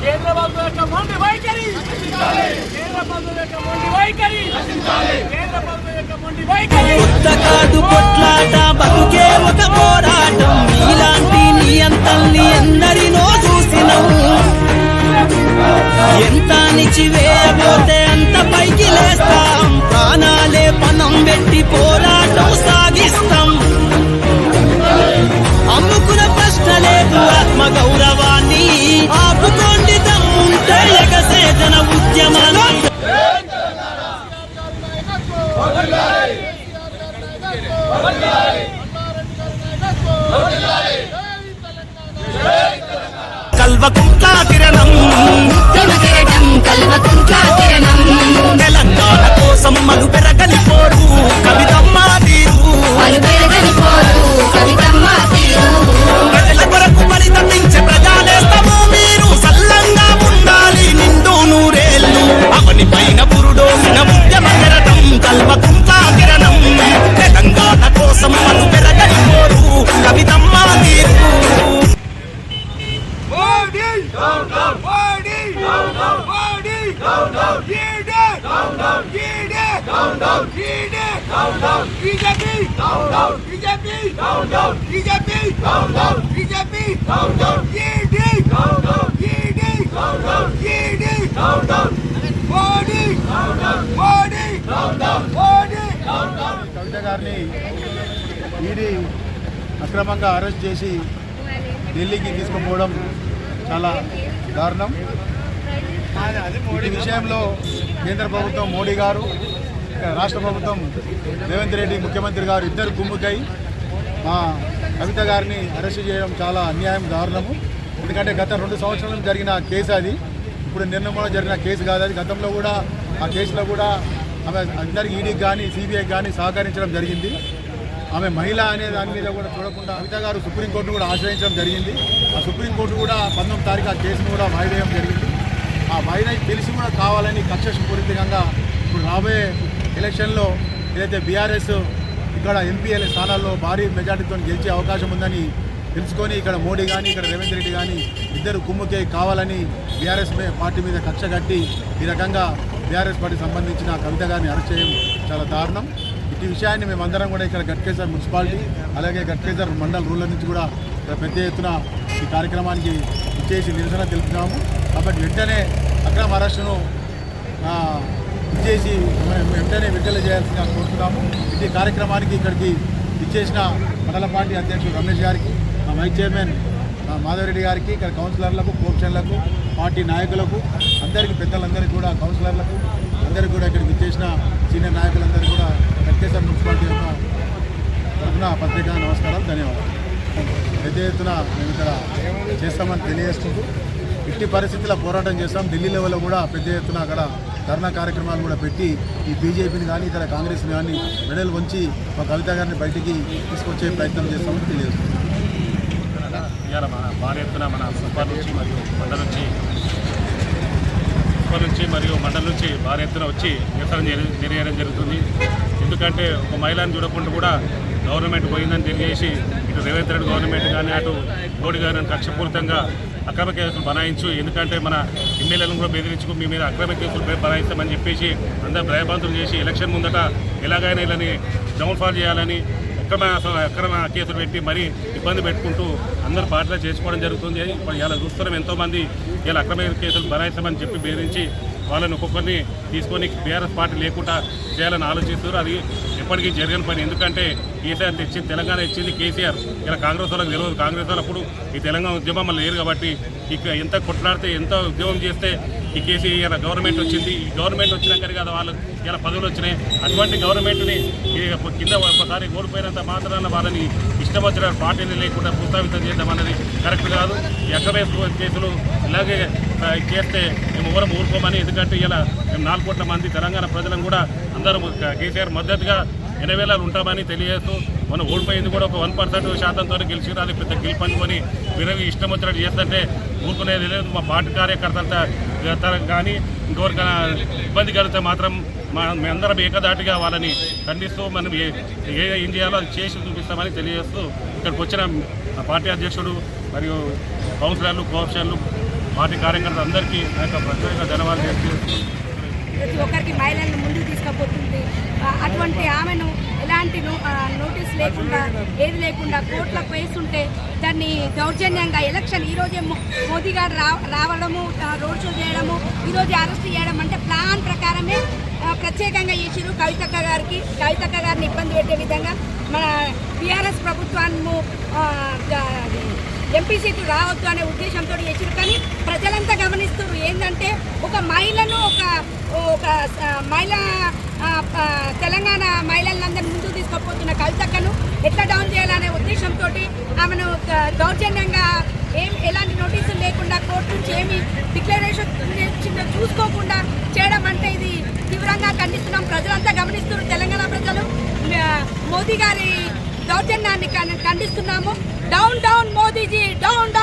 కేంద్ర ప్రభుత్వం యొక్క మొండి వైఖరి, కేంద్ర ప్రభుత్వం యొక్క మొండి వైఖరి, కేంద్ర ప్రభుత్వం యొక్క మొండి వైఖరి. పుస్తకాడు కొట్లాట బతుకే ఒక పోరాటం, ఇలాంటి నియంతల్ని ఎందరినో చూసినవు. ఎంత నిచివేయబోతే అంత పైకి లేస్తాం, ప్రాణాలే పణం పెట్టి పోరాటం సాగిస్తాం. అమ్ముకున్న ప్రశ్న లేదు ఆత్మ గౌరవాన్ని, ఆపుకోండి దమ్ముంటే ఎగసేదన ఉద్యమాలు. కల్వకుంట్ల కిరణం తెలంగాణ కోసం మను పెరగలిపోరు కవితమ్మ తీరు, ప్రజల కొరకు పరితపించే ప్రజానేస్తము మీరు. సల్లంగా ఉండాలి నిండు నూరేళ్ళు, అవని పైన పురుడోసిన ఉద్యమ కెరటం కల్వకుంట్ల కిరణం. తెలంగాణ కోసం మను పెరగలిపోరు కవితమ్మ తీరు. కవిత గారిని ఈడీ అక్రమంగా అరెస్ట్ చేసి ఢిల్లీకి తీసుకుపోవడం చాలా దారుణం. ఈ విషయంలో కేంద్ర ప్రభుత్వం మోడీ గారు, రాష్ట్ర ప్రభుత్వం రేవంత్ రెడ్డి ముఖ్యమంత్రి గారు ఇద్దరు గుమ్ముకై మా కవిత గారిని అరెస్ట్ చేయడం చాలా అన్యాయం, దారుణము. ఎందుకంటే గత 2 సంవత్సరాల నుంచి జరిగిన కేసు అది, ఇప్పుడు నిర్ణయంలో జరిగిన కేసు కాదు అది. గతంలో కూడా ఆ కేసులో కూడా ఆమె అందరికి ఈడీకి కానీ సిబిఐకి కానీ సహకరించడం జరిగింది. ఆమె మహిళ అనే దాని మీద కూడా చూడకుండా కవిత గారు సుప్రీంకోర్టును కూడా ఆశ్రయించడం జరిగింది. ఆ సుప్రీంకోర్టు కూడా 19వ తారీఖు ఆ కేసును కూడా వాయిదా జరిగింది. ఆ వాయిదా తెలిసి కూడా కావాలని కక్షపూరితంగా ఇప్పుడు రాబోయే ఎలక్షన్లో ఏదైతే బీఆర్ఎస్ ఇక్కడ ఎంపీ స్థానాల్లో భారీ మెజార్టీతో గెలిచే అవకాశం ఉందని తెలుసుకొని ఇక్కడ మోడీ కానీ ఇక్కడ రేవంత్ రెడ్డి కానీ ఇద్దరు కుమ్ముకే కావాలని బీఆర్ఎస్ పార్టీ మీద కక్ష కట్టి ఈ రకంగా బీఆర్ఎస్ పార్టీకి సంబంధించిన కవిత గారిని అరెస్ట్ చేయడం చాలా దారుణం. ఈ విషయాన్ని మేమందరం కూడా ఇక్కడ గట్కేసర్ మున్సిపాలిటీ అలాగే గట్కేసర్ మండల్ రూరల్ నుంచి కూడా ఇక్కడ పెద్ద ఎత్తున ఈ కార్యక్రమానికి ఇచ్చేసి నిరసన తెలుపుతున్నాము. కాబట్టి వెంటనే అక్రమ అరెస్టును ఇచ్చేసి వెంటనే విడుదల చేయాల్సిందిగా కోరుతున్నాము. ఈ కార్యక్రమానికి ఇక్కడికి ఇచ్చేసిన మండల పార్టీ అధ్యక్షుడు రమేష్ గారికి, వైస్ చైర్మన్ మాధవరెడ్డి గారికి, ఇక్కడ కౌన్సిలర్లకు, కోర్చర్లకు, పార్టీ నాయకులకు, అందరికీ పెద్దలందరికీ కూడా, కౌన్సిలర్లకు అందరికీ కూడా ఇక్కడికి ఇచ్చేసిన సీనియర్ నాయకులందరికీ కూడా గట్కేసర్ మున్సిపాలిటీ యొక్క తరఫున పత్రిక నమస్కారాలు, ధన్యవాదాలు. పెద్ద ఎత్తున మేము ఇక్కడ చేస్తామని తెలియజేసుకుంటూ ఇట్టి పరిస్థితుల్లో పోరాటం చేస్తాం. ఢిల్లీ లెవెల్లో కూడా పెద్ద ఎత్తున అక్కడ ధర్నా కార్యక్రమాలు కూడా పెట్టి ఈ బీజేపీని కానీ ఇతర కాంగ్రెస్ని కానీ మెడలు వంచి మా కవిత గారిని బయటికి తీసుకొచ్చే ప్రయత్నం చేస్తామని తెలియజేస్తున్నాం. ఇవాళ భారీ ఎత్తున మన సూపర్ నుంచి మరియు మండలం నుంచి భారీ ఎత్తున వచ్చి నిరసన తెలియజేయడం జరుగుతుంది. ఎందుకంటే ఒక మహిళను చూడకుండా కూడా గవర్నమెంట్ పోయిందని తెలియజేసి ఇటు రేవంత్ రెడ్డి గవర్నమెంట్ కానీ అటు మోడీ గారిని కక్షపూరితంగా అక్రమ కేసులు బనాయించు, ఎందుకంటే మన ఎమ్మెల్యేలను కూడా బెదిరించుకు మీ మీద అక్రమ కేసులు బనాయిస్తామని చెప్పేసి అందరూ భయభ్రాంతులు చేసి ఎలక్షన్ ముందట ఎలాగైనా వీళ్ళని డౌన్ఫాల్ చేయాలని అక్రమ కేసులు పెట్టి మరీ ఇబ్బంది పెట్టుకుంటూ అందరూ పార్టీలో చేసుకోవడం జరుగుతుంది. ఇలా చూస్తున్నాం ఎంతోమంది ఇలా అక్రమ కేసులు బనాయిస్తామని చెప్పి బెదిరించి వాళ్ళని ఒక్కొక్కరిని తీసుకొని బీఆర్ఎస్ పార్టీ లేకుండా చేయాలని ఆలోచిస్తున్నారు. అది ఎప్పటికీ జరగని పని. ఎందుకంటే కేసీఆర్ తెచ్చింది, తెలంగాణ ఇచ్చింది కేసీఆర్. ఇలా కాంగ్రెస్ వాళ్ళకి తెలియదు. కాంగ్రెస్ వాళ్ళప్పుడు ఈ తెలంగాణ ఉద్యమం మళ్ళీ లేరు కాబట్టి ఇక ఎంత కొట్లాడితే ఎంత ఉద్యమం చేస్తే ఈ కేసీఆర్ గవర్నమెంట్ వచ్చింది. ఈ గవర్నమెంట్ వచ్చినాకనే కదా వాళ్ళు ఇలా పదవులు వచ్చినాయి. అటువంటి గవర్నమెంట్ని కింద ఒకసారి కోల్పోయినంత మాత్రాన వాళ్ళని ఇష్టం వచ్చిన పార్టీని లేకుండా ప్రస్తావితం చేద్దామన్నది కరెక్ట్ కాదు. ఈ అక్రమ కేసులు ఇలాగే చేస్తే మేము ఎవరం ఊరుకోమని, ఎందుకంటే ఇలా మేము 4 కోట్ల మంది తెలంగాణ ప్రజలను కూడా అందరూ కేసీఆర్ మద్దతుగా 80,000 ఉంటామని తెలియజేస్తూ మనం ఓడిపోయింది కూడా ఒక 1% శాతంతో గెలిచి అది పెద్ద గెలుపనుకొని విరవి ఇష్టం వచ్చినట్టు చేస్తుంటే ఊరుకునేది లేదు. మా పార్టీ కార్యకర్తలతో కానీ ఇంకొకరికైనా ఇబ్బంది కలిగితే మాత్రం మేమందరం ఏకదాటిగా వాళ్ళని ఖండిస్తూ మనం ఏం చేయాలో అది చేసి చూపిస్తామని తెలియజేస్తూ ఇక్కడికి వచ్చిన పార్టీ అధ్యక్షుడు మరియు కౌన్సిలర్లు కోఆప్షన్లు పార్టీ కార్యకర్తలు అందరికీ ఆ యొక్క ప్రత్యేక ధన్యవాదాలు తెలియజేస్తూ ప్రతి ఒక్కరికి మహిళలను ముందుకు తీసుకుపోతుంది. అటువంటి ఆమెను ఎలాంటి నోటీస్ లేకుండా ఏది లేకుండా కోర్టులకు వేస్తుంటే దాన్ని దౌర్జన్యంగా ఎలక్షన్ ఈరోజే మోదీ గారు రావడము, రోడ్ షో చేయడము, ఈరోజు అరెస్ట్ చేయడం అంటే ప్లాన్ ప్రకారమే ప్రత్యేకంగా చేసిరు. కవితక్క గారిని ఇబ్బంది పెట్టే విధంగా మన టీఆర్ఎస్ ప్రభుత్వాన్ని ఎంపీ సీట్లు రావద్దు అనే ఉద్దేశంతో చేసిరు. కానీ ప్రజలంతా గమనిస్తున్నారు ఏంటంటే ఒక మహిళను ఒక మహిళ తెలంగాణ మహిళలందరినీ ముందుకు తీసుకుపోతున్న కవితక్కను ఎట్లా డౌన్ చేయాలనే ఉద్దేశంతో ఆమెను దౌర్జన్యంగా ఎలాంటి నోటీసులు లేకుండా కోర్టు నుంచి ఏమి డిక్లరేషన్ చూసుకోకుండా చేయడం అంటే ఇది తీవ్రంగా ఖండిస్తున్నాం. ప్రజలంతా గమనిస్తున్నారు. తెలంగాణ ప్రజలు మోదీ గారి దౌర్జన్యాన్ని ఖండిస్తున్నాము. Down down Modiji, down down